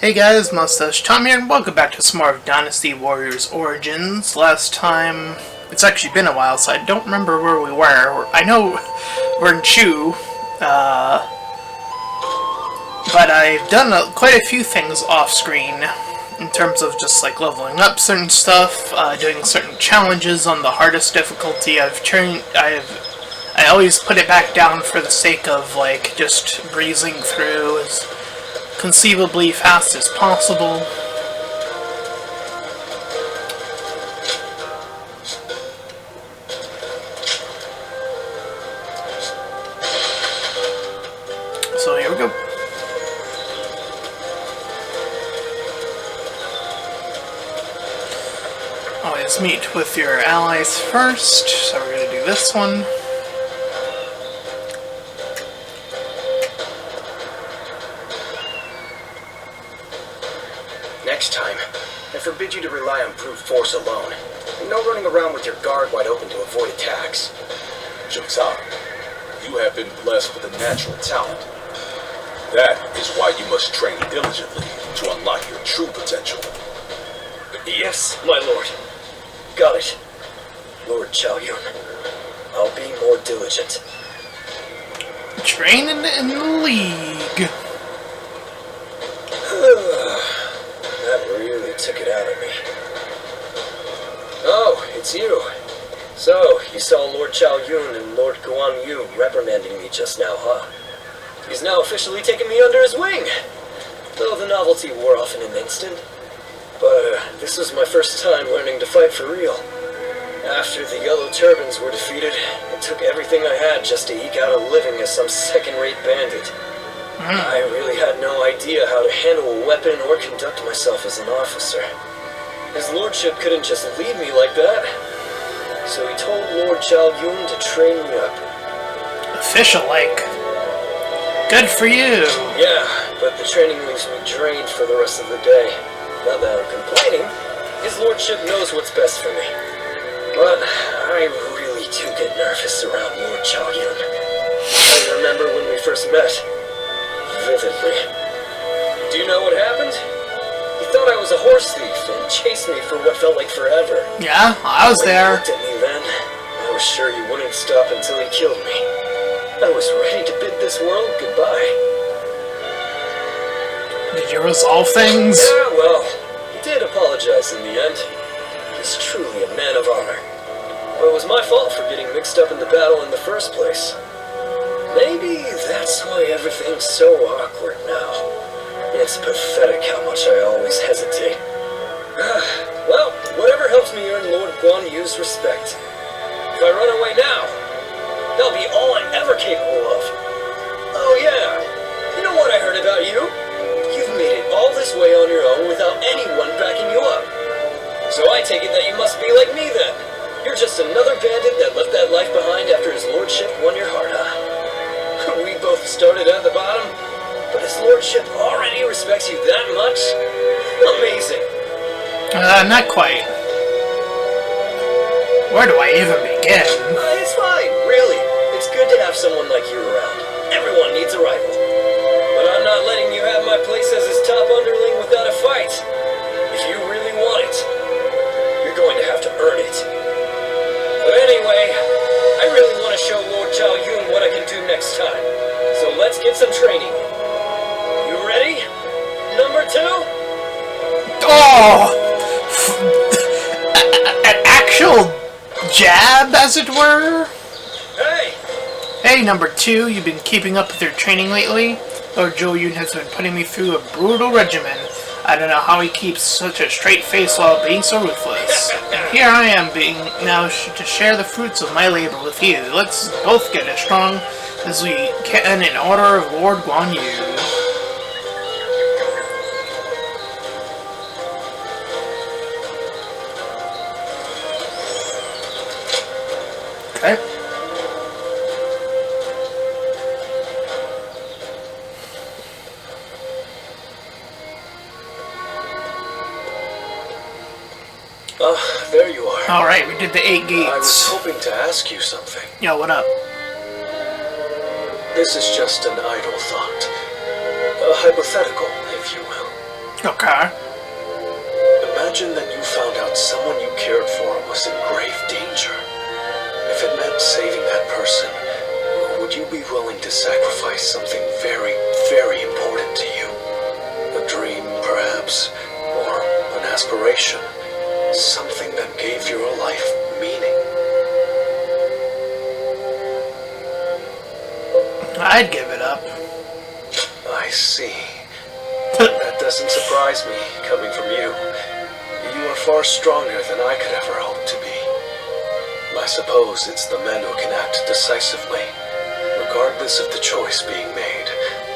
Hey guys, Mustached Tom here, and welcome back to some more of Dynasty Warriors Orgins. Last time, it's actually been a while, so I don't remember where we were. I know we're in Chu, but I've done quite a few things off-screen in terms of just like leveling up certain stuff, doing certain challenges on the hardest difficulty. I always put it back down for the sake of like just breezing through as conceivably fast as possible. So here we go. Always meet with your allies first, so we're going to do this one. Next time, I forbid you to rely on brute force alone. And no running around with your guard wide open to avoid attacks. Jokes-out, you have been blessed with a natural talent. That is why you must train diligently to unlock your true potential. Yes, my lord. Got it. Lord Chao Yun. I'll be more diligent. Training in the league. That really took it out of me. Oh, it's you. So, you saw Lord Chao Yun and Lord Guan Yu reprimanding me just now, huh? He's now officially taken me under his wing. Though the novelty wore off in an instant. But this was my first time learning to fight for real. After the Yellow Turbans were defeated, it took everything I had just to eke out a living as some second-rate bandit. I really had no idea how to handle a weapon or conduct myself as an officer. His lordship couldn't just leave me like that. So he told Lord Chao Yun to train me up. Official-like. Good for you. Yeah, but the training leaves me drained for the rest of the day. Not that I'm complaining. His lordship knows what's best for me. But I really do get nervous around Lord Chao Yun. I remember when we first met. Vividly. Do you know what happened? He thought I was a horse thief and chased me for what felt like forever. Yeah, I was there. When he looked at me then, I was sure he wouldn't stop until he killed me. I was ready to bid this world goodbye. Did you resolve things? Yeah, well, he did apologize in the end. He's truly a man of honor. But it was my fault for getting mixed up in the battle in the first place. Maybe that's why everything's so awkward now. It's pathetic how much I always hesitate. Well, whatever helps me earn Lord Guan Yu's respect. If I run away now, that'll be all I'm ever capable of. Oh yeah, you know what I heard about you? You've made it all this way on your own without anyone backing you up. So I take it that you must be like me then. You're just another bandit that left that life behind after his lordship won your heart, huh? We both started at the bottom, but his lordship already respects you that much? Amazing. Not quite. Where do I even begin? It's fine, really. It's good to have someone like you around. Everyone needs a rival. But I'm not letting you have my place as his top underling without a fight. If you really want it, you're going to have to earn it. But anyway, I really want to show Lord Chao Yun what I can do next time. So let's get some training. You ready? Number 2? Oh! An actual jab, as it were? Hey! Hey, number 2, you've been keeping up with your training lately? Lord Chao Yun has been putting me through a brutal regimen. I don't know how he keeps such a straight face while being so ruthless. And here I am being now to share the fruits of my labor with you. Let's both get as strong as we can in honor of Lord Guan Yu. Okay. There you are. Alright, we did the 8 gates. I was hoping to ask you something. Yo, what up? This is just an idle thought. A hypothetical, if you will. Okay. Imagine that you found out someone you cared for was in grave danger. If it meant saving that person, would you be willing to sacrifice something very, very important to you? A dream, perhaps, or an aspiration. Something that gave your life meaning. I'd give it up. I see. That doesn't surprise me, coming from you. You are far stronger than I could ever hope to be. I suppose it's the men who can act decisively, regardless of the choice being made,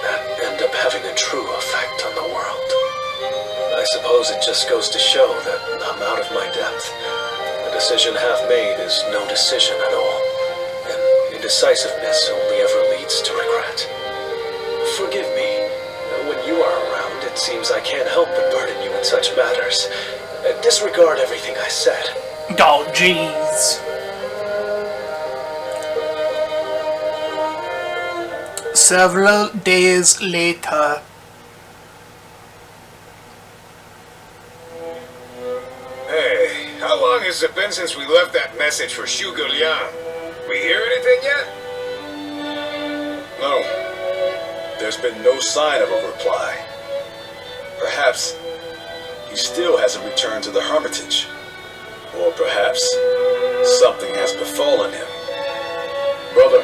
that end up having a true effect on the world. I suppose it just goes to show that I'm out of my depth. A decision half made is no decision at all, and indecisiveness only ever leads to regret. Forgive me. When you are around, it seems I can't help but burden you in such matters. Disregard everything I said. Oh, jeez. Several days later. Hey, how long has it been since we left that message for Zhuge Liang? We hear anything yet? No. There's been no sign of a reply. Perhaps he still hasn't returned to the Hermitage. Or perhaps something has befallen him. Brother,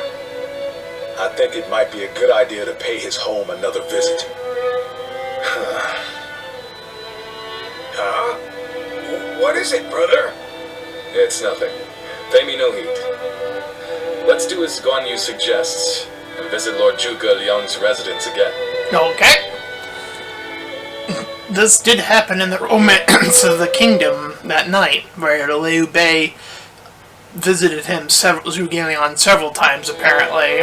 I think it might be a good idea to pay his home another visit. Huh? What is it, brother? It's nothing. Pay me no heed. Let's do as Guan Yu suggests, and visit Lord Zhuge Liang's residence again. Okay. This did happen in the romance of the kingdom that night, where Liu Bei visited him Zhuge Liang several times, apparently.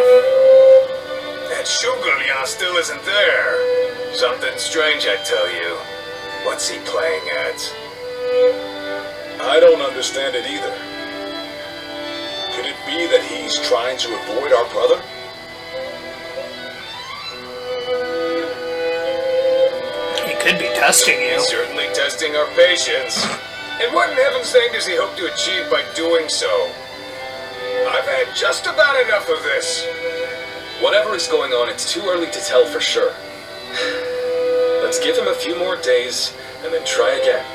That Zhuge Liang still isn't there. Something strange, I tell you. What's he playing at? I don't understand it either. Could it be that he's trying to avoid our brother? He could be testing you. He's certainly testing our patience. And what in heaven's name does he hope to achieve by doing so? I've had just about enough of this. Whatever is going on, it's too early to tell for sure. Let's give him a few more days, and then try again.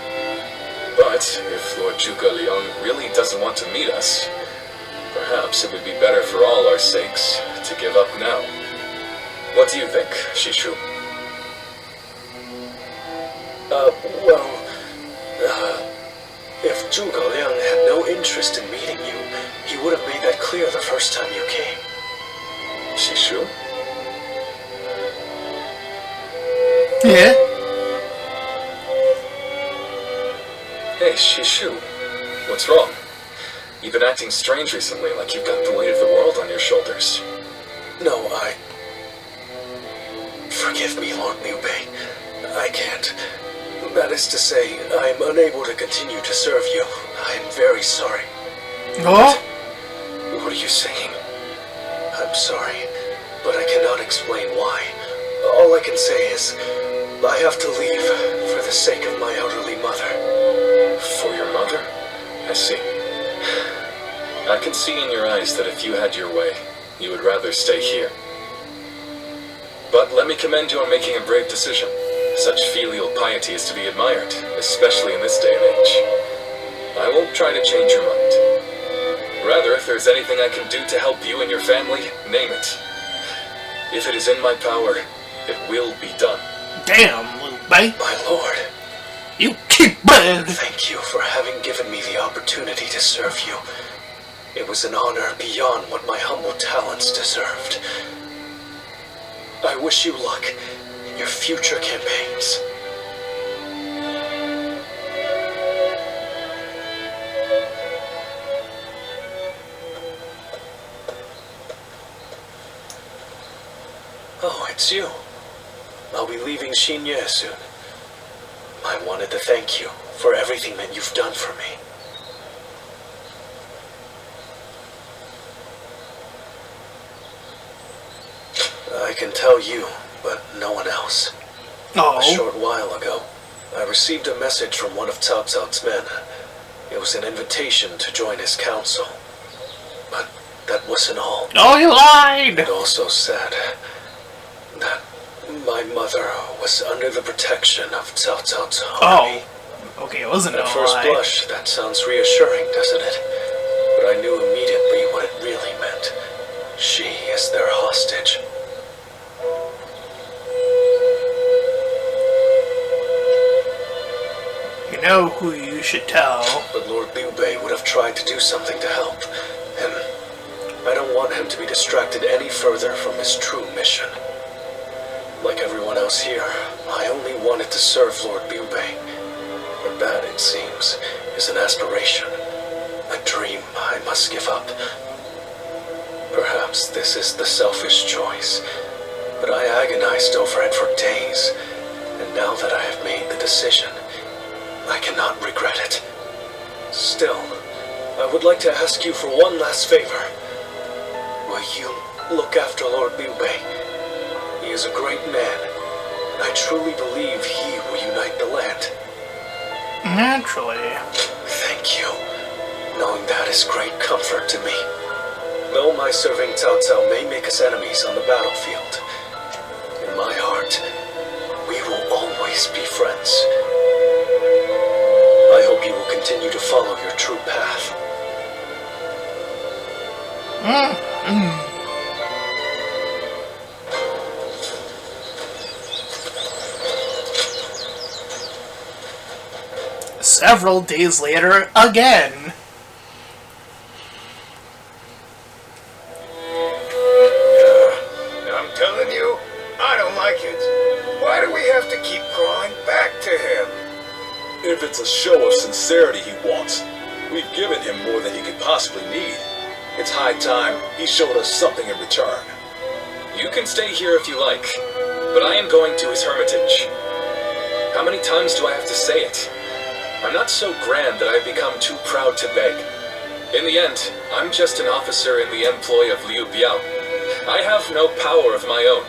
But if Lord Zhuge Liang really doesn't want to meet us, perhaps it would be better for all our sakes to give up now. What do you think, Shishu? If Zhuge Liang had no interest in meeting you, he would have made that clear the first time you came. Shishu? Yeah? Hey, Shishu. What's wrong? You've been acting strange recently, like you've got the weight of the world on your shoulders. No, Forgive me, Lord Liu Bei. I can't. That is to say, I am unable to continue to serve you. I am very sorry. Oh? What are you saying? I'm sorry, but I cannot explain why. All I can say is, I have to leave for the sake of my elderly mother. For your mother? I see. I can see in your eyes that if you had your way, you would rather stay here. But let me commend you on making a brave decision. Such filial piety is to be admired, especially in this day and age. I won't try to change your mind. Rather, if there's anything I can do to help you and your family, name it. If it is in my power, it will be done. Damn, Liu Bei. My lord, You keep bad. thank you for having given me the opportunity to serve you. It was an honor beyond what my humble talents deserved. I wish you luck in your future campaigns. Oh, it's you. I'll be leaving Xinye soon. I wanted to thank you for everything that you've done for me. I can tell you, but no one else. Oh. A short while ago, I received a message from one of Cao Cao's men. It was an invitation to join his council. But that wasn't all. Oh, he lied! It also said that my mother was under the protection of Cao Cao's army. Oh, okay, it wasn't At a first lie. blush, that sounds reassuring, doesn't it? But I knew immediately what it really meant. She is their hostage. You know who you should tell. But Lord Liu Bei would have tried to do something to help him. I don't want him to be distracted any further from his true mission. Like everyone else here, I only wanted to serve Lord Liu Bei. But that, it seems, is an aspiration. A dream I must give up. Perhaps this is the selfish choice, but I agonized over it for days, and now that I have made the decision, I cannot regret it. Still, I would like to ask you for one last favor. Will you look after Lord Liu Bei? He is a great man, and I truly believe he will unite the land. Naturally. Thank you. Knowing that is great comfort to me. Though my serving Cao Cao may make us enemies on the battlefield, in my heart, we will always be friends. I hope you will continue to follow your true path. Several days later, again. I'm telling you, I don't like it. Why do we have to keep crawling back to him? If it's a show of sincerity he wants, we've given him more than he could possibly need. It's high time he showed us something in return. You can stay here if you like, but I am going to his hermitage. How many times do I have to say it? I'm not so grand that I've become too proud to beg. In the end, I'm just an officer in the employ of Liu Biao. I have no power of my own.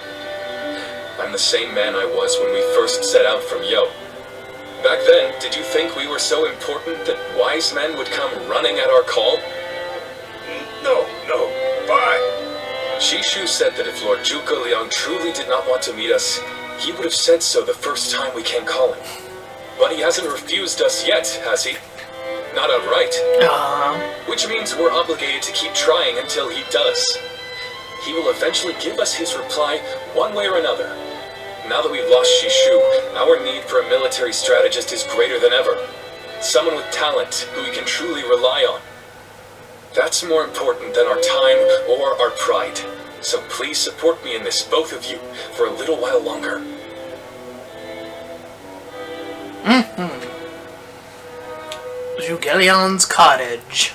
I'm the same man I was when we first set out from Yo. Back then, did you think we were so important that wise men would come running at our call? No, bye. Shishu said that if Lord Zhuge Liang truly did not want to meet us, he would have said so the first time we came calling. But he hasn't refused us yet, has he? Not outright. Which means we're obligated to keep trying until he does. He will eventually give us his reply one way or another. Now that we've lost Shishu, our need for a military strategist is greater than ever. Someone with talent who we can truly rely on. That's more important than our time or our pride. So please support me in this, both of you, for a little while longer. Zhuge Liang's cottage.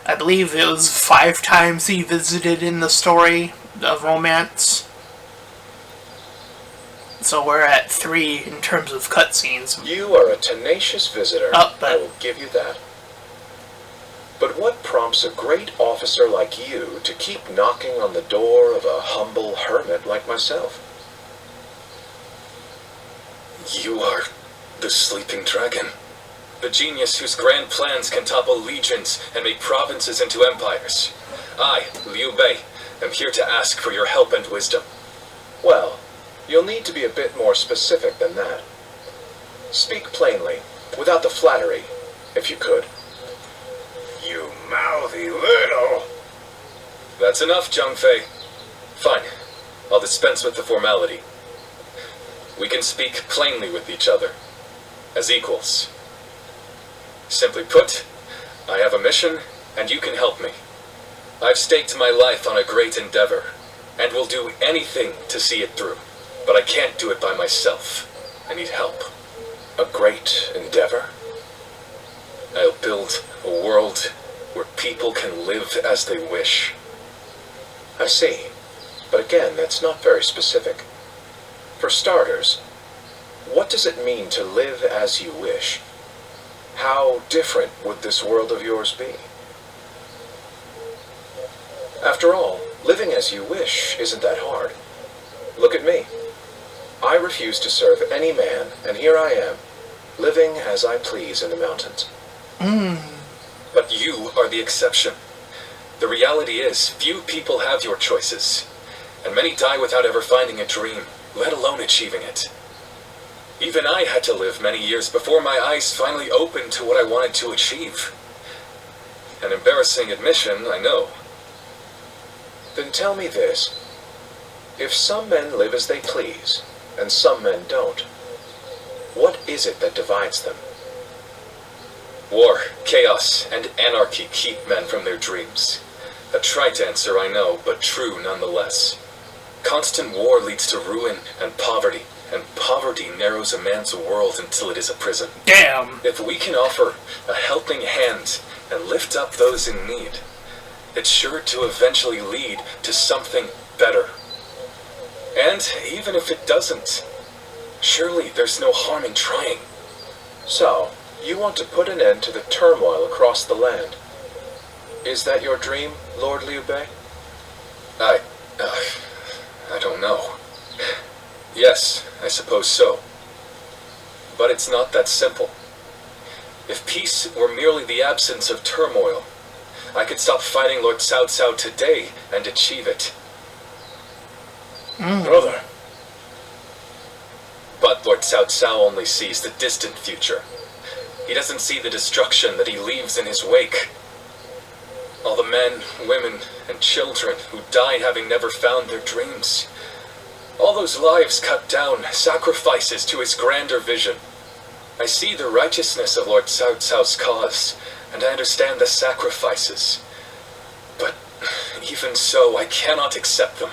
I believe it was 5 times he visited in the story of romance. So we're at 3 in terms of cutscenes. You are a tenacious visitor, Oh, but- I will give you that. But what prompts a great officer like you to keep knocking on the door of a humble hermit like myself? You are the sleeping dragon. The genius whose grand plans can topple legions and make provinces into empires. I, Liu Bei, am here to ask for your help and wisdom. Well, you'll need to be a bit more specific than that. Speak plainly, without the flattery, if you could. You mouthy little. That's enough, Zhang Fei. Fine. I'll dispense with the formality. We can speak plainly with each other, as equals. Simply put, I have a mission, and you can help me. I've staked my life on a great endeavor, and will do anything to see it through. But I can't do it by myself. I need help. A great endeavor? I'll build a world where people can live as they wish. I see. But again, that's not very specific. For starters, what does it mean to live as you wish? How different would this world of yours be? After all, living as you wish isn't that hard. Look at me. I refuse to serve any man, and here I am, living as I please in the mountains. But you are the exception. The reality is, few people have your choices, and many die without ever finding a dream, let alone achieving it. Even I had to live many years before my eyes finally opened to what I wanted to achieve. An embarrassing admission, I know. Then tell me this. If some men live as they please, and some men don't, what is it that divides them? War, chaos, and anarchy keep men from their dreams. A trite answer, I know, but true nonetheless. Constant war leads to ruin and poverty narrows a man's world until it is a prison. Damn. If we can offer a helping hand and lift up those in need, it's sure to eventually lead to something better. And even if it doesn't, surely there's no harm in trying. So, you want to put an end to the turmoil across the land. Is that your dream, Lord Liu Bei? I don't know. Yes, I suppose so. But it's not that simple. If peace were merely the absence of turmoil, I could stop fighting Lord Cao Cao today and achieve it. Brother, But Lord Cao Cao only sees the distant future. He doesn't see the destruction that he leaves in his wake. All the men, women, and children who died having never found their dreams. All those lives cut down, sacrifices to his grander vision. I see the righteousness of Lord Cao Cao's cause, and I understand the sacrifices. But even so, I cannot accept them.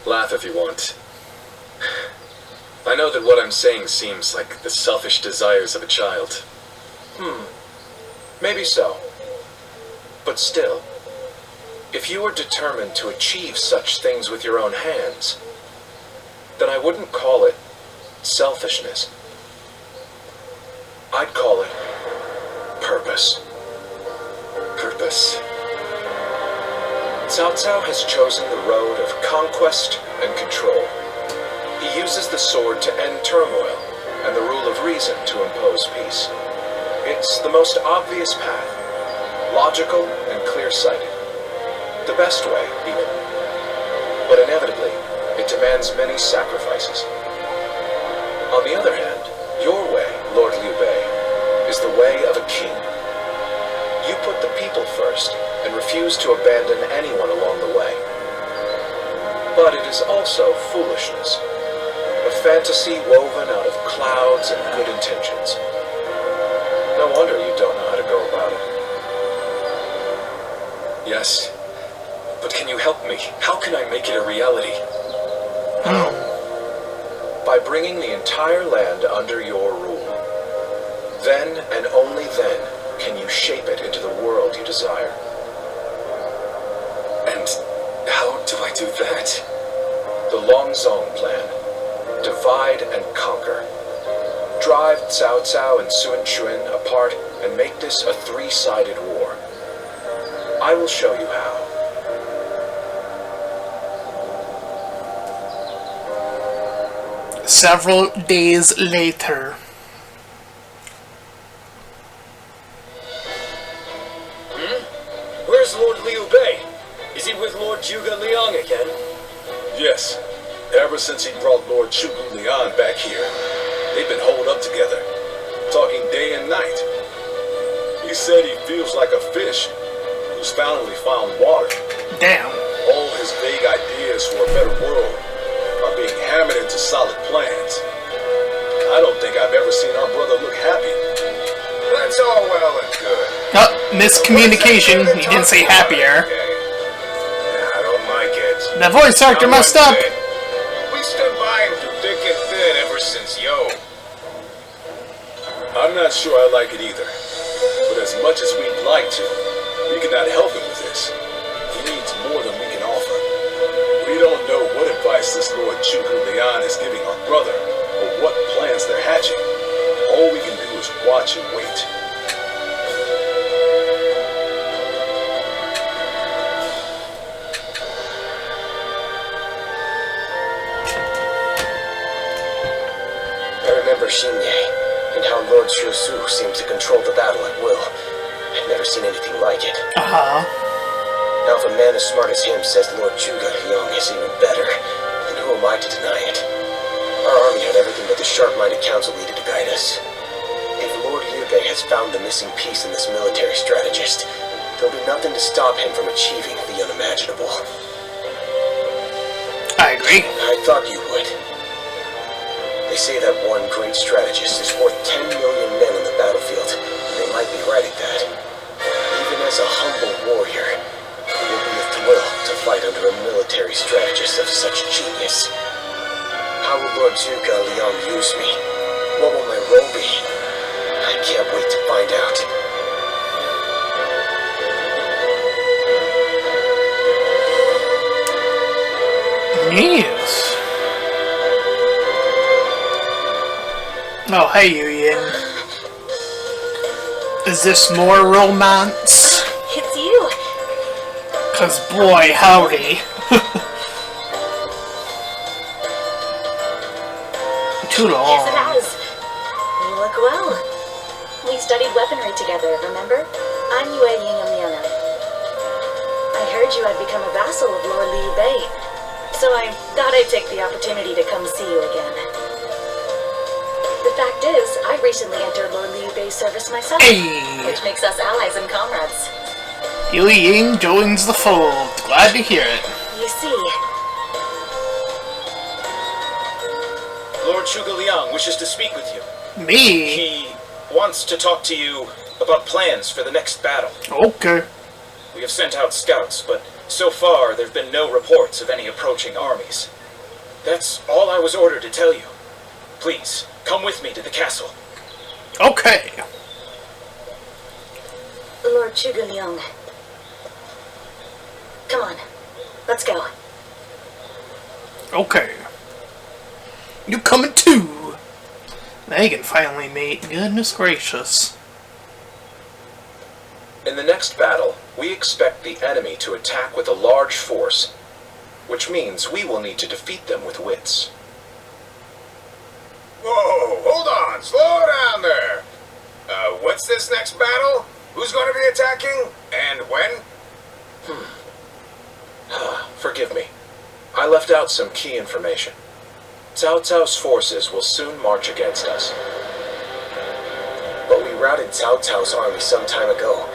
Laugh if you want. I know that what I'm saying seems like the selfish desires of a child. Maybe so. But still, if you were determined to achieve such things with your own hands, then I wouldn't call it selfishness. I'd call it purpose. Purpose. Cao Cao has chosen the road of conquest and control. He uses the sword to end turmoil and the rule of reason to impose peace. It's the most obvious path, logical and clear-sighted. The best way, even. But inevitably, it demands many sacrifices. On the other hand, your way, Lord Liu Bei, is the way of a king. You put the people first and refuse to abandon anyone along the way. But it is also foolishness, a fantasy woven out of clouds and good intentions. No wonder you don't know how to go about it. Yes. But can you help me? How can I make it a reality? By bringing the entire land under your rule. Then and only then can you shape it into the world you desire. And how do I do that? The Longzong plan. Divide and conquer. Drive Cao Cao and Sun Quan apart and make this a three-sided war. I will show you how. Several days later. Where's Lord Liu Bei? Is he with Lord Zhuge Liang again? yes. Ever since he brought Lord Zhuge Liang back here, they've been holed up together, talking day and night. He said he feels like a fish who's finally found water. Damn. All his vague ideas for a better world are being hammered into solid plans. I don't think I've ever seen our brother look happy. That's all well and good. Oh, miscommunication. He didn't say happier. I don't like it. The voice actor messed up. We stood by him through thick and thin ever since Yo. I'm not sure I like it either. But as much as we'd like to, we cannot help him with this. He needs more than we can offer. We don't know what advice this Lord Zhuge Liang is giving our brother, or what plans they're hatching. All we can do is watch and wait. remember Xinye, and how Lord Shusu seemed to control the battle at will. I've never seen anything like it. Uh-huh. Now if a man as smart as him says Lord Zhuge Liang is even better, then who am I to deny it? Our army had everything but the sharp-minded council leader to guide us. If Lord Liu Bei has found the missing piece in this military strategist, there'll be nothing to stop him from achieving the unimaginable. I agree. I thought you would. They say that one great strategist is worth 10 million men on the battlefield, and they might be right at that. Even as a humble warrior, it will be a thrill to fight under a military strategist of such genius. How will Lord Zhuge Liang use me? What will my role be? I can't wait to find out. Yes. Oh, hey, Yin. Is this more romance? It's you. 'Cause boy, howdy. Too long. Yes, it has. You look well. We studied weaponry together, remember? I'm Yue Ying of Miana. I heard you had become a vassal of Lord Liu Bei, so I thought I'd take the opportunity to come see you again. The fact is, I recently entered Lord Liu Bei's service myself, Hey. which makes us allies and comrades. Yue Ying joins the fold. Glad to hear it. You see, Lord Zhuge Liang wishes to speak with you. Me? He wants to talk to you about plans for the next battle. Okay. We have sent out scouts, but so far there have been no reports of any approaching armies. That's all I was ordered to tell you. Please, come with me to the castle. Okay. Lord Zhuge Liang. Come on, let's go. Okay. You coming too? They can finally meet. Goodness gracious. In the next battle, we expect the enemy to attack with a large force, which means we will need to defeat them with wits. Whoa, hold on, slow down there. What's this next battle? Who's going to be attacking? And when? Forgive me. I left out some key information. Cao Cao's forces will soon march against us. But we routed Cao Cao's army some time ago,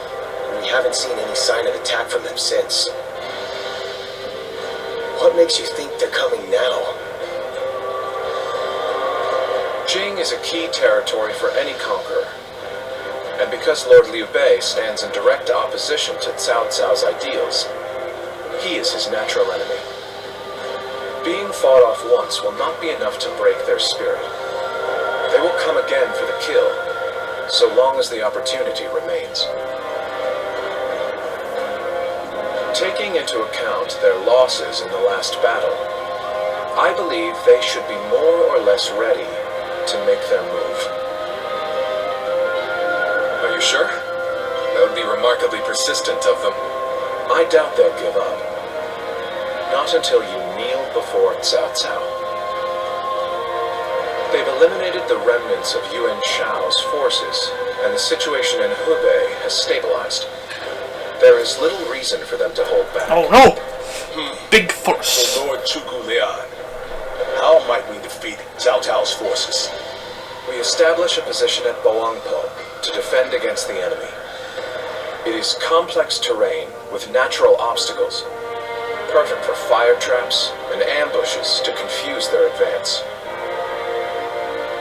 and we haven't seen any sign of attack from them since. What makes you think they're coming now? Jing is a key territory for any conqueror. And because Lord Liu Bei stands in direct opposition to Cao Cao's ideals, he is his natural enemy. Being fought off once will not be enough to break their spirit. They will come again for the kill, so long as the opportunity remains. Taking into account their losses in the last battle, I believe they should be more or less ready to make their move. Are you sure? That would be remarkably persistent of them. I doubt they'll give up. Not until you kneel before Cao Cao. They've eliminated the remnants of Yuan Shao's forces, and the situation in Hubei has stabilized. There is little reason for them to hold back. Oh no! Big force. So Lord Zhuge Liang, how might we defeat Cao Cao's forces? We establish a position at Boangpo to defend against the enemy. It is complex terrain with natural obstacles, perfect for fire traps and ambushes to confuse their advance.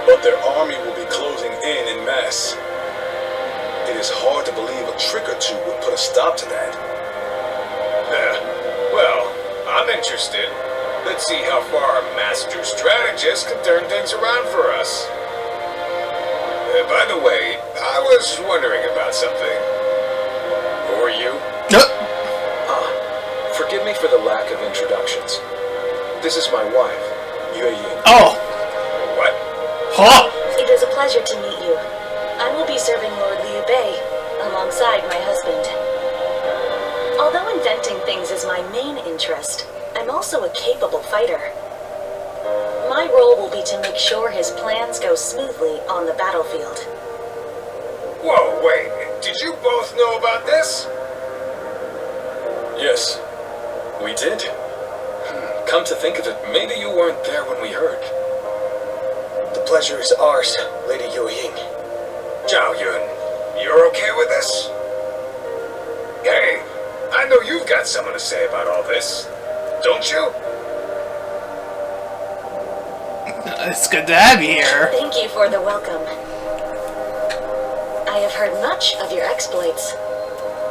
But their army will be closing in mass. It is hard to believe a trick or two would put a stop to that. Well, I'm interested. Let's see how far a master strategist can turn things around for us. By the way, I was wondering about something. Who are you? Forgive me for the lack of introductions. This is my wife, Yue Ying. Oh! What? Huh? It is a pleasure to meet you. I will be serving Lord Liu Bei alongside my husband. Although inventing things is my main interest, I'm also a capable fighter. My My role will be to make sure his plans go smoothly on the battlefield. Whoa, wait. Did you both know about this? Yes, we did. Come to think of it, maybe you weren't there when we heard. The pleasure is ours, Lady Yue-Ying. Zhao Yun, you're okay with this? Hey, I know you've got something to say about all this, don't you? It's good to have you here. Thank you for the welcome. I have heard much of your exploits.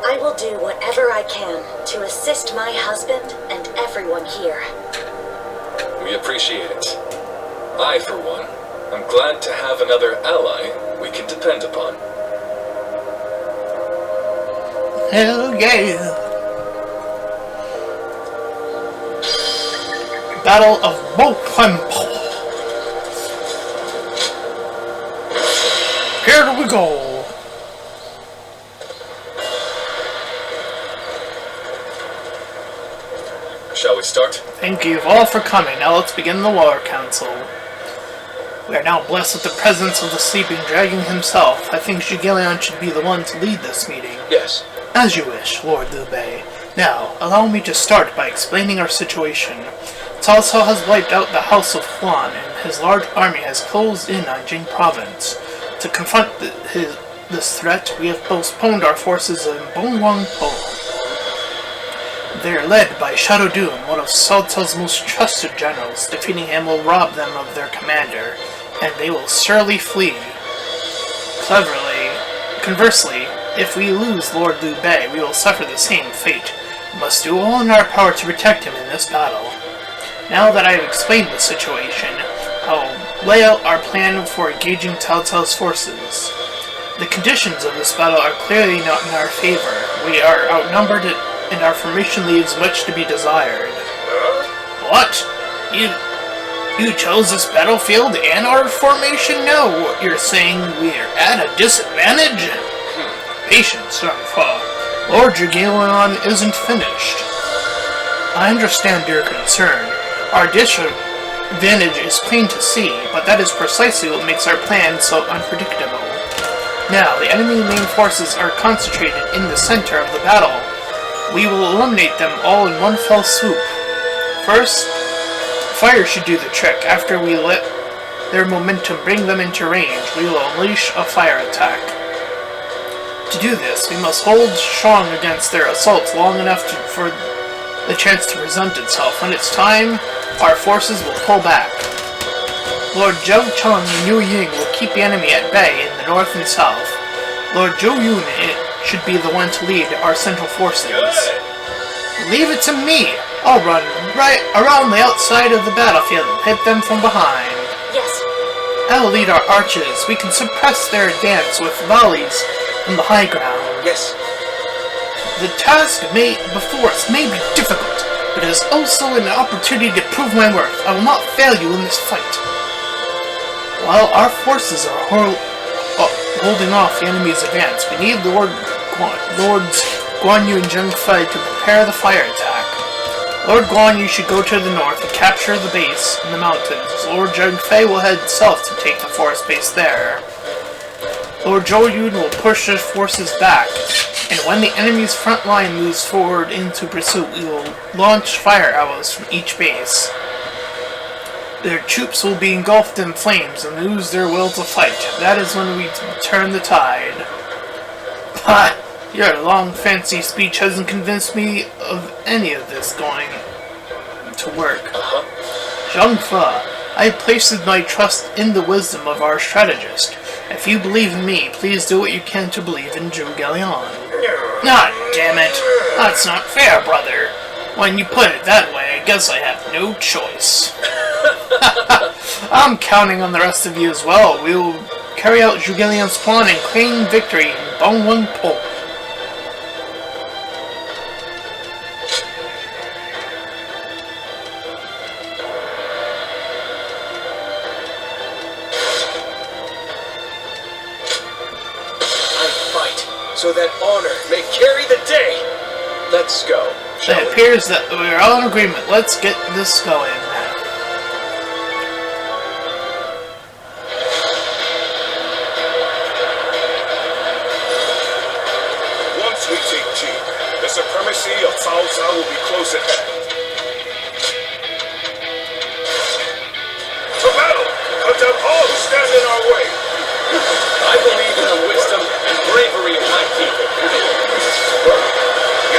I will do whatever I can to assist my husband and everyone here. We appreciate it. I, for one, am glad to have another ally we can depend upon. Hell yeah. Battle of Moklempo. Here we go. Shall we start? Thank you all for coming. Now let's begin the War Council. We are now blessed with the presence of the sleeping dragon himself. I think Zhuge should be the one to lead this meeting. Yes. As you wish, Lord Liu Bei. Now, allow me to start by explaining our situation. Cao Cao has wiped out the House of Huan, and his large army has closed in on Jing Province. To confront this threat, we have postponed our forces in Bongwangpo. They are led by Shadow Doom, one of Cao Cao's most trusted generals. Defeating him will rob them of their commander, and they will surely flee. Conversely, if we lose Lord Liu Bei, we will suffer the same fate. We must do all in our power to protect him in this battle. Now that I have explained the situation, I'll lay out our plan for engaging Cao Cao's forces. The conditions of this battle are clearly not in our favor. We are outnumbered, and our formation leaves much to be desired. What? You chose this battlefield and our formation? No, you're saying we're at a disadvantage? Patience, Jean-Fa. Lord Zhuge isn't finished. I understand your concern. Our disadvantage is plain to see, but that is precisely what makes our plan so unpredictable. Now, the enemy main forces are concentrated in the center of the battle. We will eliminate them all in one fell swoop. First, fire should do the trick. After we let their momentum bring them into range, we will unleash a fire attack. To do this, we must hold strong against their assaults long enough for the chance to present itself. When it's time, our forces will pull back. Lord Zhou Cheng and Yu Ying will keep the enemy at bay in the north and south. Lord Zhou Yun should be the one to lead our central forces. Leave it to me! I'll run right around the outside of the battlefield and hit them from behind. Yes. I'll lead our archers. We can suppress their advance with volleys from the high ground. Yes. The task before us may be difficult, but it is also an opportunity to prove my worth. I will not fail you in this fight. While our forces are holding off the enemy's advance, we need Lords Guan Yu and Zheng Fei to prepare the fire attack. Lord Guan Yu should go to the north and capture the base in the mountains. Lord Zheng Fei will head south to take the forest base there. Lord Zhou Yun will push his forces back, and when the enemy's front line moves forward into pursuit, we will launch fire arrows from each base. Their troops will be engulfed in flames and lose their will to fight. That is when we turn the tide. Ha! Your long fancy speech hasn't convinced me of any of this going to work. Zhang Fa, I placed my trust in the wisdom of our strategist. If you believe in me, please do what you can to believe in Zhuge Liang. Ah, damn it. That's not fair, brother. When you put it that way, I guess I have no choice. I'm counting on the rest of you as well. We will carry out Zhuge Liang's plan and claim victory in Bongwangpo. So that honor may carry the day. Let's go. It appears that we're all in agreement. Let's get this going. embassy of Cao Cao will be close at hand. To battle! Cut down all who stand in our way! I believe in the wisdom and bravery of my people.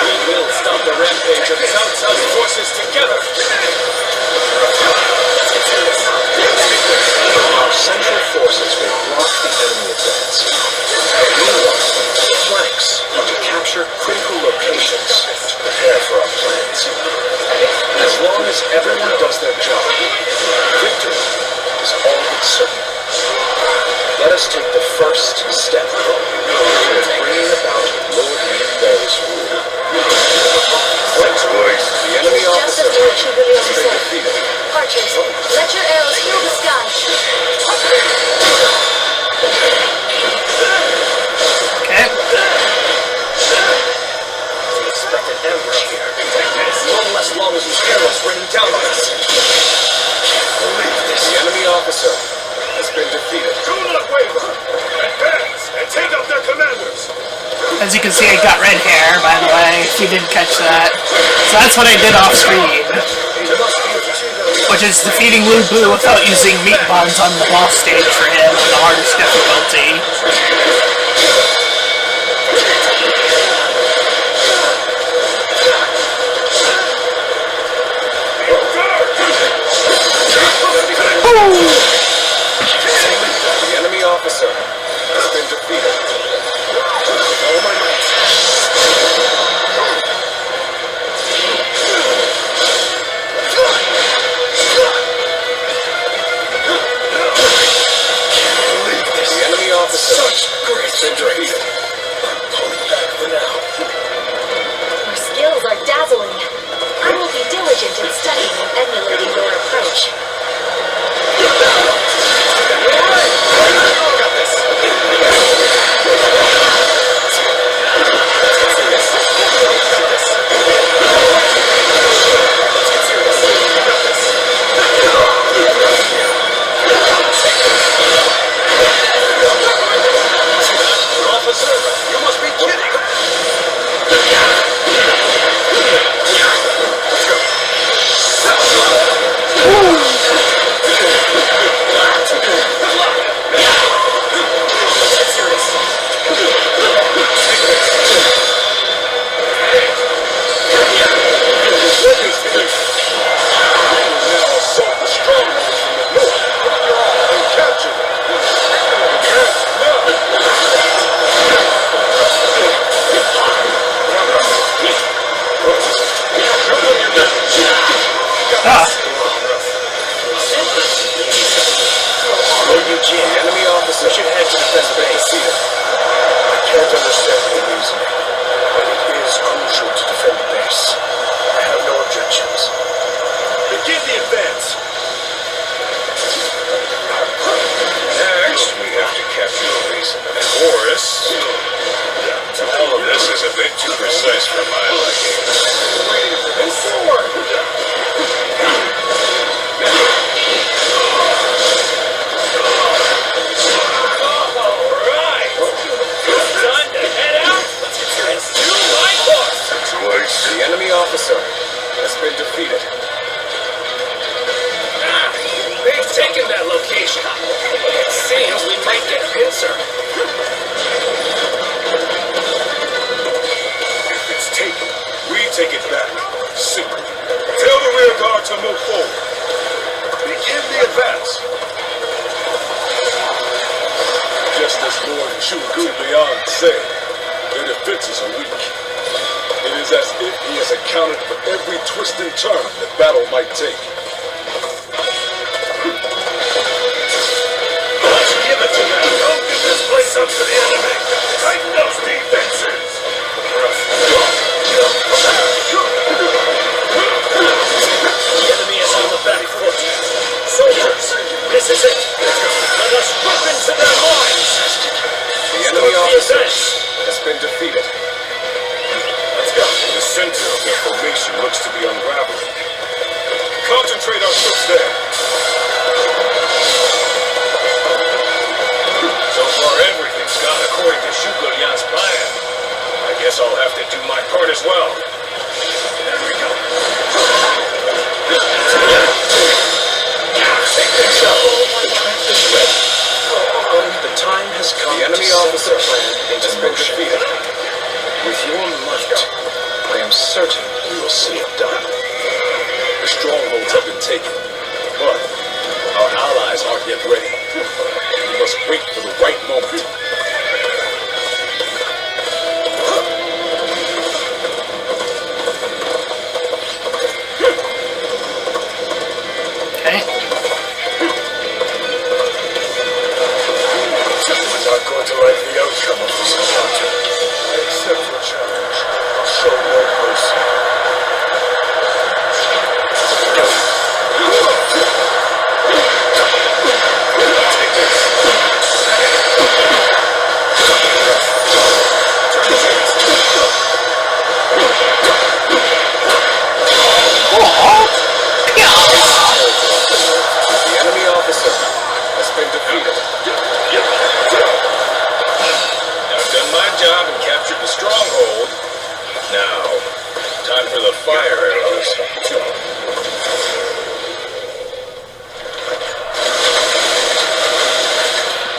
We will stop the rampage of Cao Cao's forces together! Our central forces will block the enemy advance. Meanwhile, the flanks are to capture critical locations to prepare for our plans. As long as everyone does their job, victory is all but certain. Let us take the first step toward bringing about Lord Liu Bei's rule. The enemy Just officer as Lord Shiguli has been said. defeated. Archers, let your arrows fill the sky. Okay. The expected emperor here. One less long as these arrows raining down on us. The enemy officer has been defeated. Do not waver! Advance and take out their commanders! As you can see, I got red hair, by the way, if you didn't catch that. So that's what I did off screen. Which is defeating Lu Bu without using meat bombs on the boss stage for him on the hardest difficulty. The enemy officer has been defeated. All my might. The enemy officer has been defeated. I'm pulling back for now. Your skills are dazzling. I will be diligent in studying and emulating your approach. Officer, you must be kidding! Enemy officer should head to defend the base. I can't understand the reasoning, but it is crucial to defend the base. I have no objections. Begin the advance! Next, we have to capture the base of the forest. All of this is a bit too precise for my liking. Move forward! Alright! Time to head out and do my part! The enemy officer has been defeated. They've taken that location. It seems we might get pincer. If it's taken, we take it back. Simple. Tell the rear guard to move forward. Begin the advance. Just as Lord Chu Liang said, their defenses are weak. It is as if he has accounted for every twist and turn the battle might take. Let's give it to them. Don't give this place up to the enemy. Tighten those defenses. The enemy is on the back foot. Soldiers, this is it. Let us rip into their lines. The enemy officer has been defeated. Let's go. The center of their formation looks to be unraveling. Concentrate our troops there. So far, everything's gone according to Zhuge Liang's plan. I guess I'll have to do my part as well. wait for the right moment. Okay. I'm not going to like the outcome of this encounter. I accept your challenge. I'll show no mercy. The enemy officer has been defeated. I've done my job and captured the stronghold. Now, time for the fire arrows.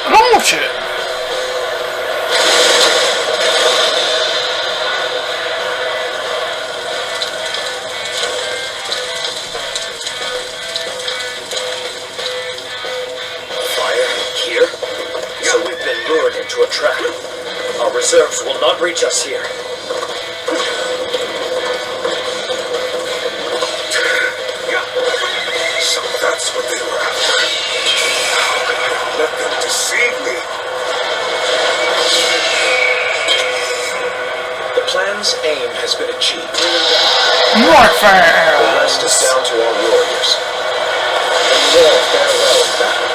Oh shit. Fire? Here? So we've been lured into a trap. Our reserves will not reach us here. So that's what they were after. How could I let them deceive me? The plan's aim has been achieved. Warfare! The rest is down to our warriors. And you all fare well in battle.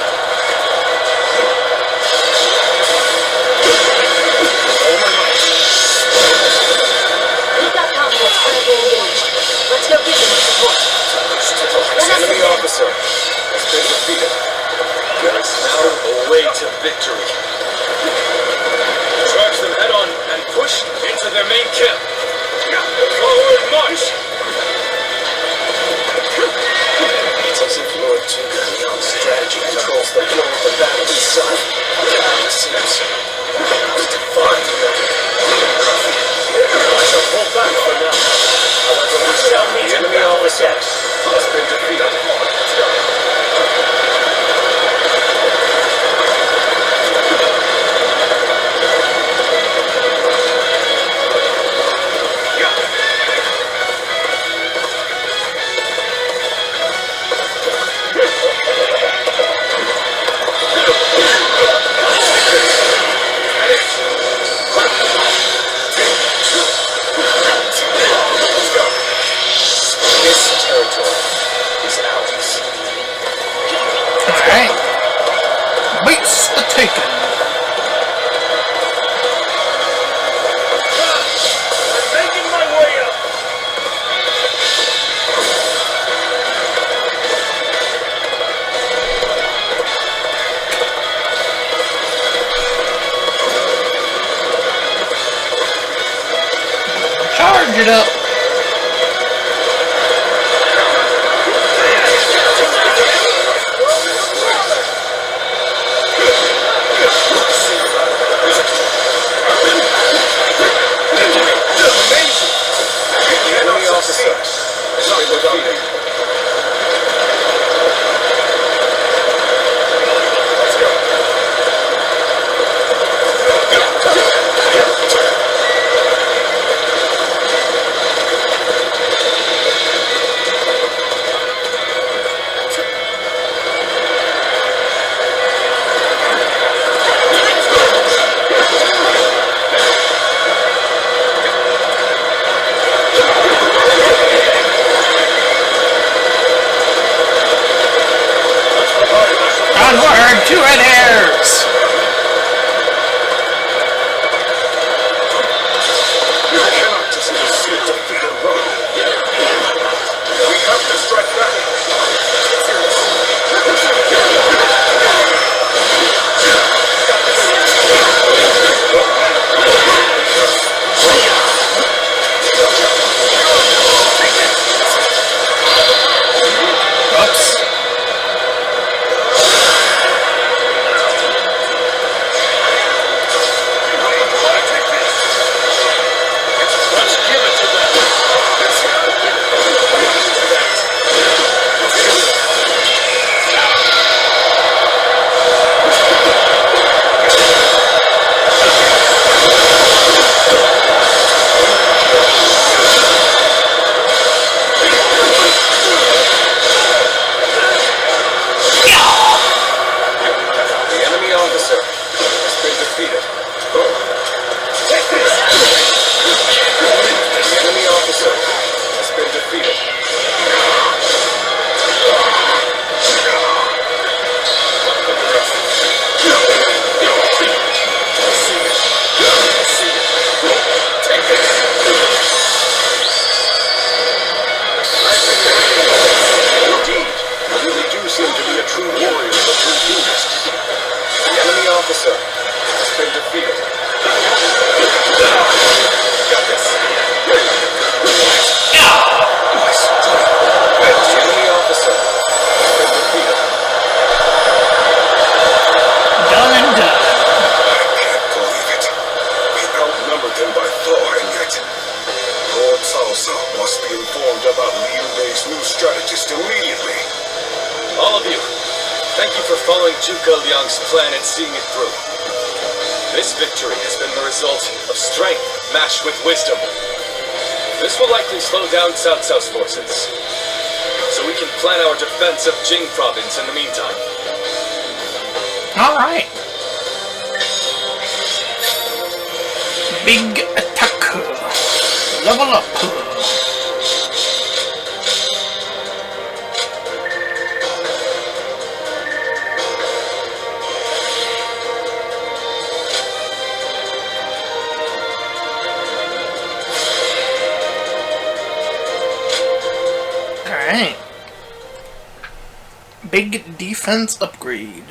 We've got comrades currently engaged. Let's go give them support. The enemy officer has been defeated. There is now a way to victory. Charge them head on and push into their main camp. Forward march! It's as if Lord Tugan's strategy controls the flow of the battle inside. This seems divine. I shall pull back for now. However, we shall meet the enemy officer has been defeated. This territory is ours. Alright. Base taken. I'm making my way up! Charge it up. The enemy officer has been defeated. Let's go. Onward to red hairs! You cannot just proceed to defeat a road. We have to strike back. Oops. Thank you for following Zhuge Liang's plan and seeing it through. This victory has been the result of strength matched with wisdom. This will likely slow down Cao Cao's forces, so we can plan our defense of Jing province in the meantime. Alright. Big attack. Level up. Alright. Big defense upgrade.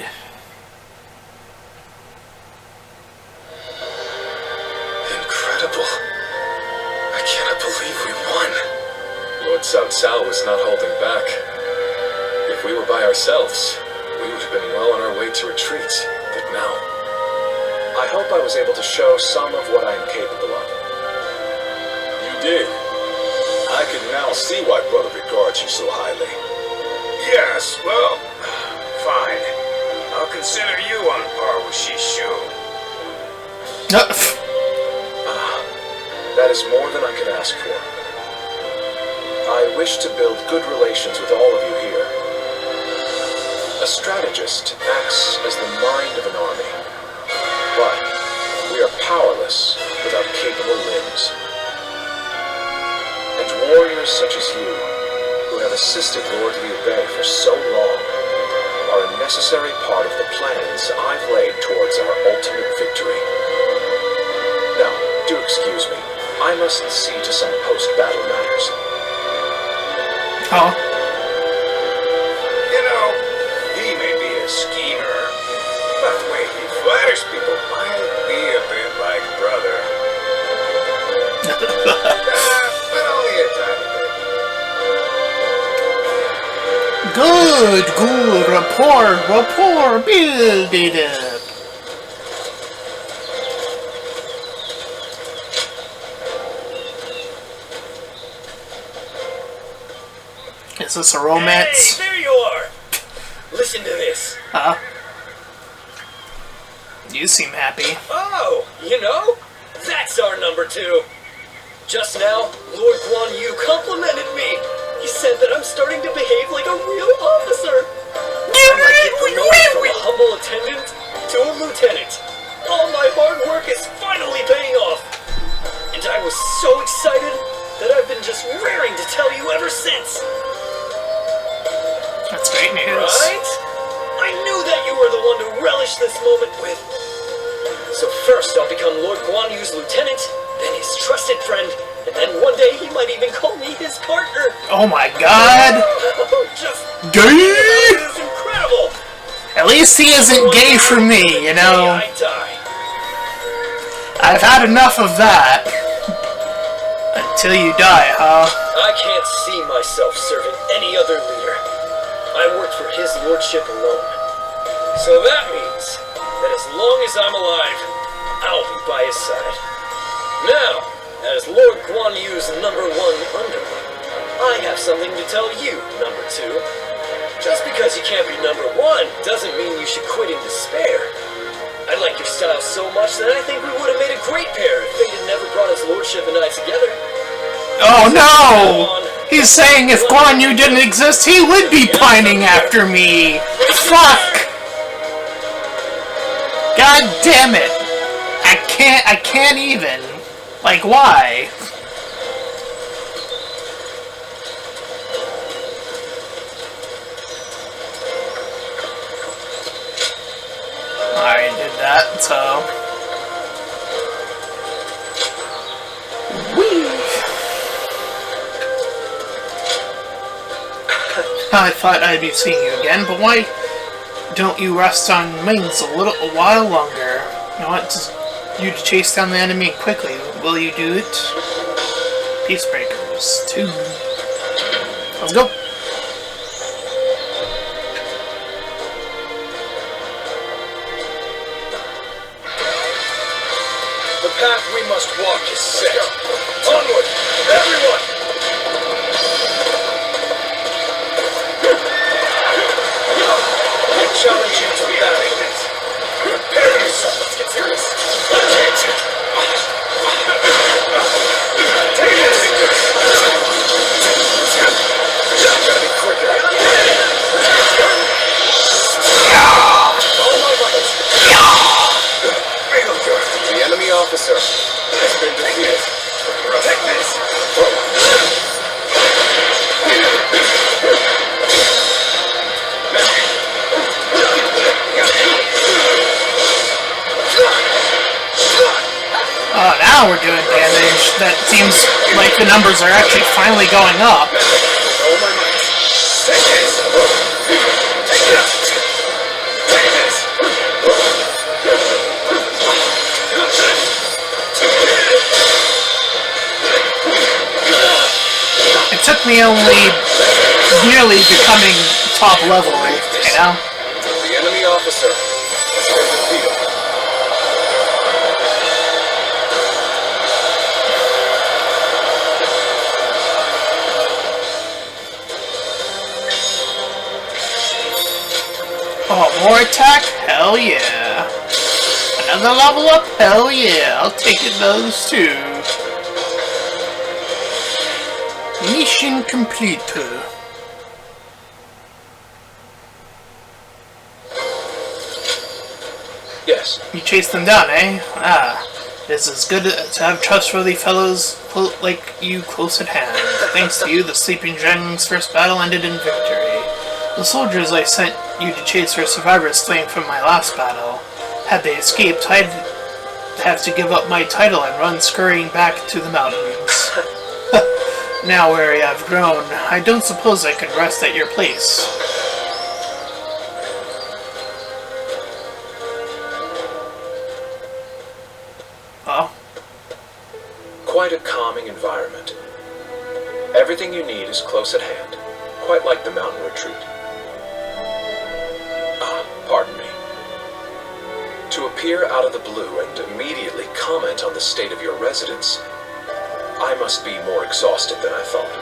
Incredible. I cannot believe we won. Lord Cao Cao was not holding back. If we were by ourselves, we would have been well on our way to retreat. But now, I hope I was able to show some of what I am capable of. You did. I can now see why Brother regards you so highly. Yes, well, fine. I'll consider you on par with Shishu. That is more than I can ask for. I wish to build good relations with all of you here. A strategist acts as the mind of an army, but we are powerless without capable limbs. And warriors such as you, who have assisted Lord Liu Bei for so long, are a necessary part of the plans I've laid towards our ultimate victory. Now, do excuse me. I must see to some post-battle matters. Oh. You know, he may be a schemer, but the way he flatters people might be a bit like brother. But only a tiny bit. Good rapport, build it up. Is this a romance? Hey, there you are! Listen to this. Huh? You seem happy. Oh, you know, that's our number 2. Just now, Lord Guan Yu complimented me. He said that I'm starting to behave like a real officer. I might get promoted from a humble attendant to a lieutenant. All my hard work is finally paying off. And I was so excited that I've been just raring to tell you ever since. That's great news. Right? I knew that you were the one to relish this moment with. So first I'll become Lord Guan Yu's lieutenant, then his trusted friend, and then one day he might even call me his partner. Oh my god! Just Gay! it is incredible. At least he isn't gay for me, you know? I die. I've had enough of that. Until you die, huh? I can't see myself serving any other leader. I work for his lordship alone. So that means that as long as I'm alive, I'll be by his side. Now, as Lord Guan Yu's number 1 underling, I have something to tell you, number 2. Just because you can't be number 1 doesn't mean you should quit in despair. I like your style so much that I think we would have made a great pair if fate had never brought his lordship and I together. Oh no! He's saying if Guan Yu didn't exist, he would be pining after me! Fuck! God damn it! I can't even. Like, why? I already did that, so... I thought I'd be seeing you again, but why don't you rest on wings a while longer? I want you to chase down the enemy quickly. Will you do it? Peacebreakers 2. Let's go. The path we must walk is set. Onward, everyone! challenge you to battle. Prepare yourself. Let's get serious. Take this. Gotta be quicker. All my might. The enemy officer has been defeated. Take this. Oh, now we're doing damage. That seems like the numbers are actually finally going up. All my might. Take this. Take this. Take this. It took me only nearly becoming top level, you know? The enemy officer has been defeated. Oh, more attack? Hell yeah. Another level up? Hell yeah. I'll take it those two. Mission complete. Yes. You chased them down, eh? Ah. It's as good to have trustworthy fellows like you close at hand. Thanks to you, the Sleeping Dragon's first battle ended in victory. The soldiers I sent you to chase were survivors slain from my last battle. Had they escaped, I'd have to give up my title and run scurrying back to the mountains. Now, wary I've grown, I don't suppose I could rest at your place. Oh? Quite a calming environment. Everything you need is close at hand, quite like the mountain retreat. Pardon me. To appear out of the blue and immediately comment on the state of your residence, I must be more exhausted than I thought.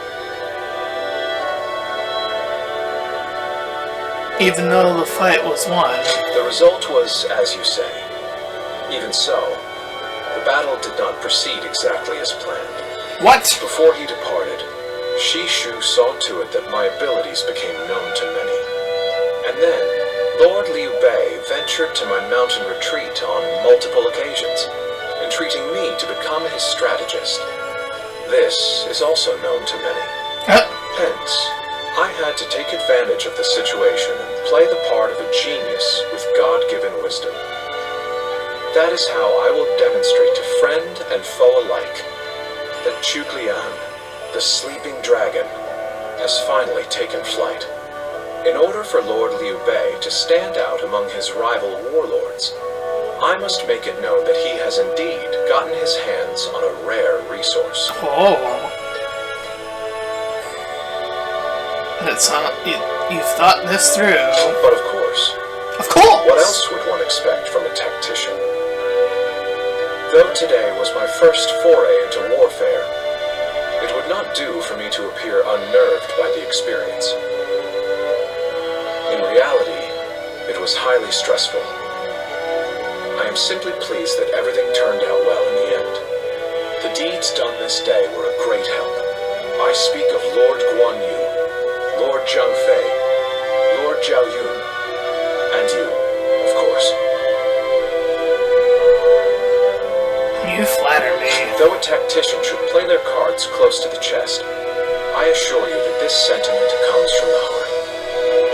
Even though the fight was won. The result was as you say. Even so, the battle did not proceed exactly as planned. What? Before he departed, Shishu saw to it that my abilities became known to many. And then, Lord Liu Bei ventured to my mountain retreat on multiple occasions, entreating me to become his strategist. This is also known to many. Hence, I had to take advantage of the situation and play the part of a genius with God-given wisdom. That is how I will demonstrate to friend and foe alike that Chuglian, the sleeping dragon, has finally taken flight. In order for Lord Liu Bei to stand out among his rival warlords, I must make it known that he has indeed gotten his hands on a rare resource. Oh. That's you've thought this through. But of course. Of course! What else would one expect from a tactician? Though today was my first foray into warfare, it would not do for me to appear unnerved by the experience. In reality, it was highly stressful. I am simply pleased that everything turned out well in the end. The deeds done this day were a great help. I speak of Lord Guan Yu, Lord Zhang Fei, Lord Zhao Yun, and you, of course. You flatter me. Though a tactician should play their cards close to the chest, I assure you that this sentiment comes from the heart.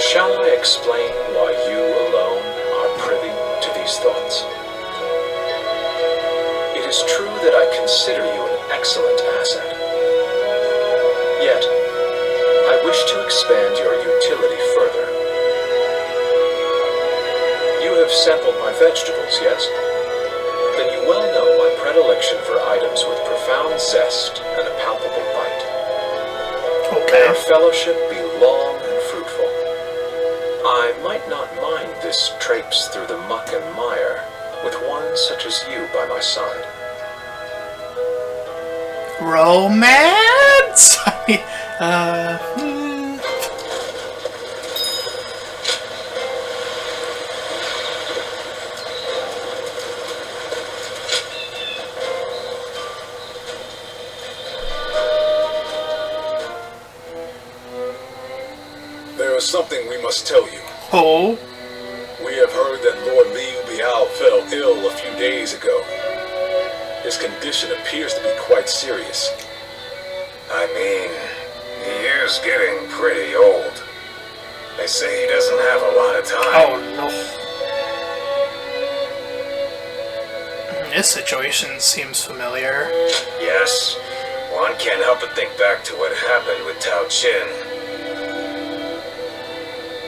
Shall I explain why you alone are privy to these thoughts? It is true that I consider you an excellent asset. Yet, I wish to expand your utility further. You have sampled my vegetables, yes? Then you well know my predilection for items with profound zest and a palpable bite. May our fellowship be long and fruitful. I might not mind this traipse through the muck and mire with one such as you by my side. Romance? something we must tell you. Oh? We have heard that Lord Liu Biao fell ill a few days ago. His condition appears to be quite serious. I mean, he is getting pretty old. They say he doesn't have a lot of time. Oh no. This situation seems familiar. Yes, one can't help but think back to what happened with Tao Chin.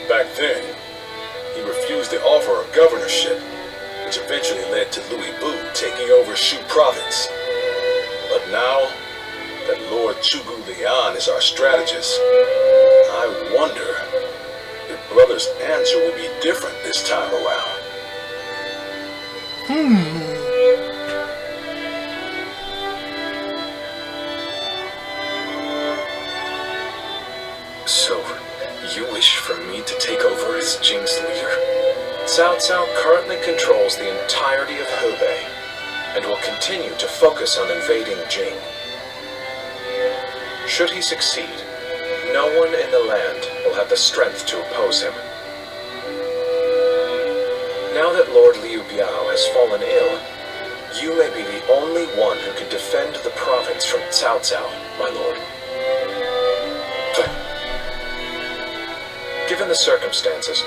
Back then, he refused the offer of governorship, which eventually led to Louis Bu taking over Shu province. But now that Lord Chugu Lian is our strategist, I wonder if Brother's answer would be different this time around. So, you wish for me to take over as Jing's leader? Cao Cao currently controls the entirety of Hebei, and will continue to focus on invading Jing. Should he succeed, no one in the land will have the strength to oppose him. Now that Lord Liu Biao has fallen ill, you may be the only one who can defend the province from Cao Cao, my lord. Given the circumstances,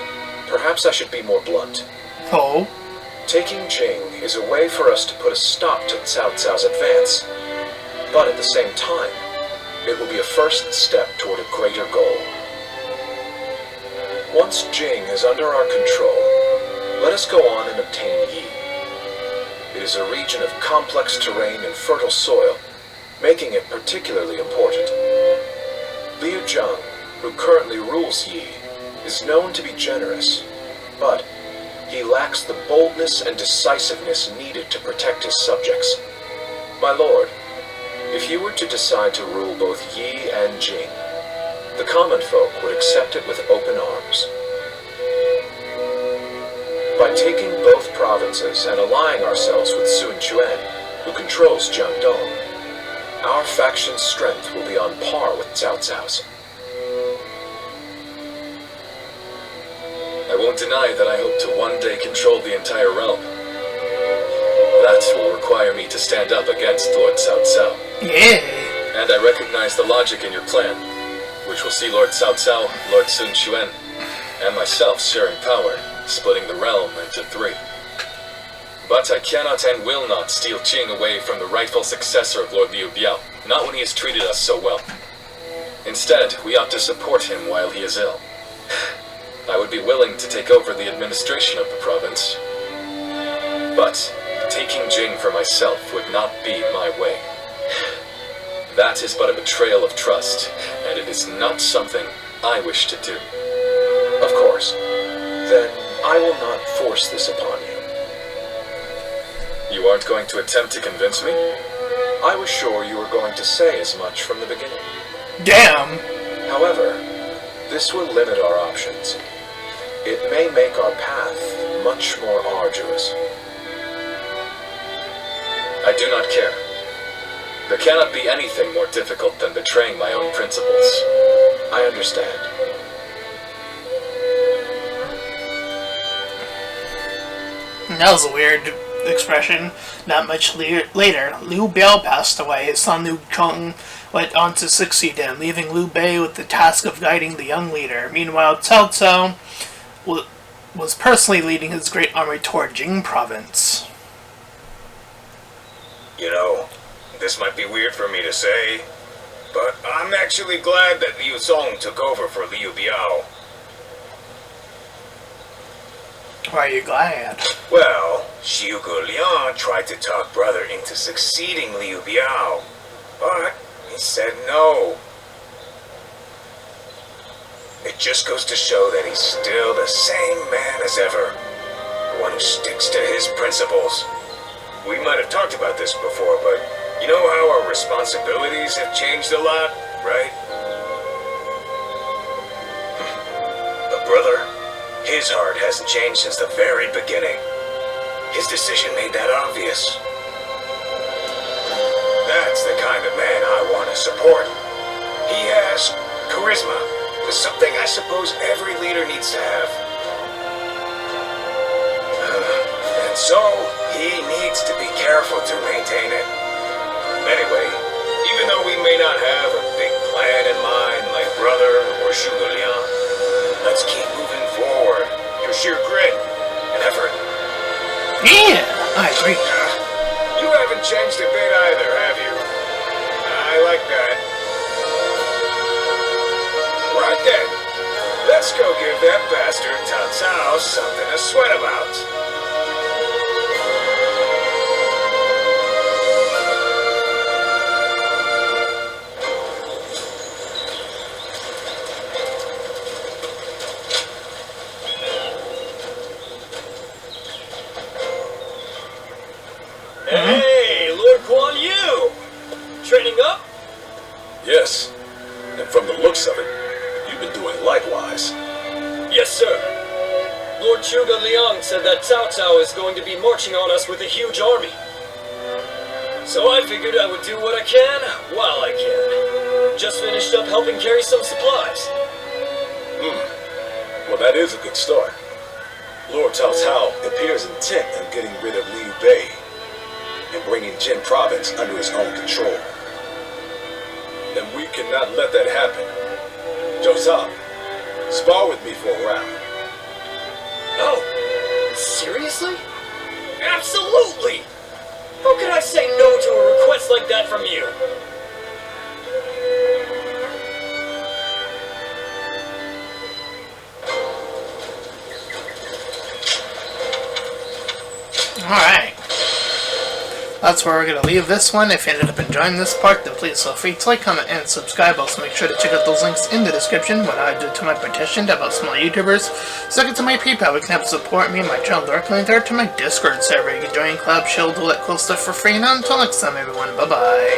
perhaps I should be more blunt. Oh? Taking Jing is a way for us to put a stop to Cao Cao's advance, but at the same time, it will be a first step toward a greater goal. Once Jing is under our control, let us go on and obtain Yi. It is a region of complex terrain and fertile soil, making it particularly important. Liu Zhang, who currently rules Yi, is known to be generous, but he lacks the boldness and decisiveness needed to protect his subjects. My lord, if you were to decide to rule both Yi and Jing, the common folk would accept it with open arms. By taking both provinces and allying ourselves with Sun Quan, who controls Jiangdong, our faction's strength will be on par with Cao Cao's. I won't deny that I hope to one day control the entire realm. That will require me to stand up against Lord Cao Cao. Yeah. And I recognize the logic in your plan, which will see Lord Cao Cao, Lord Sun Quan, and myself sharing power, splitting the realm into three. But I cannot and will not steal Jing away from the rightful successor of Lord Liu Biao, not when he has treated us so well. Instead, we ought to support him while he is ill. I would be willing to take over the administration of the province, but taking Jing for myself would not be my way. That is but a betrayal of trust, and it is not something I wish to do. Of course. Then I will not force this upon you. You aren't going to attempt to convince me? I was sure you were going to say as much from the beginning. Damn. However, this will limit our options. It may make our path much more arduous. I do not care. There cannot be anything more difficult than betraying my own principles. I understand. That was a weird expression. Not much later, Liu Biao passed away. His son Liu Cheng went on to succeed him, leaving Liu Bei with the task of guiding the young leader. Meanwhile, Cao Cao was personally leading his great army toward Jing province. You know, this might be weird for me to say, but I'm actually glad that Liu Song took over for Liu Biao. Why are you glad? Well, Xiu Liang tried to talk brother into succeeding Liu Biao, but he said no. It just goes to show that he's still the same man as ever, one who sticks to his principles. We might have talked about this before, but you know how our responsibilities have changed a lot, right? But brother, his heart hasn't changed since the very beginning. His decision made that obvious. That's the kind of man I want to support. He has charisma, Something I suppose every leader needs to have. And so, he needs to be careful to maintain it. Anyway, even though we may not have a big plan in mind like Brother or Sugar Liang, let's keep moving forward through sheer grit and effort. Yeah, I agree. You haven't changed a bit either, have you? I like that. Right then, let's go give that bastard Cao Cao something to sweat about. Hey, Lord Guan Yu! Training up? Yes, and from the looks of it, you've been doing likewise. Yes, sir. Lord Zhuge Liang said that Cao Cao is going to be marching on us with a huge army. So I figured I would do what I can while I can. Just finished up helping carry some supplies. Well, that is a good start. Lord Cao Cao appears intent on getting rid of Liu Bei and bringing Jin Province under his own control. And we cannot let that happen. Joseph, spar with me for a round. Oh, seriously? Absolutely! How could I say no to a request like that from you? Alright. That's where we're going to leave this one. If you ended up enjoying this part, then please feel free to like, comment, and subscribe. Also, make sure to check out those links in the description, what I did to my petition to help small YouTubers. Second to my PayPal, you can help support me and my channel directly. And third to my Discord server. You can join Club, Shield, all that cool stuff for free. And until next time, everyone, bye-bye.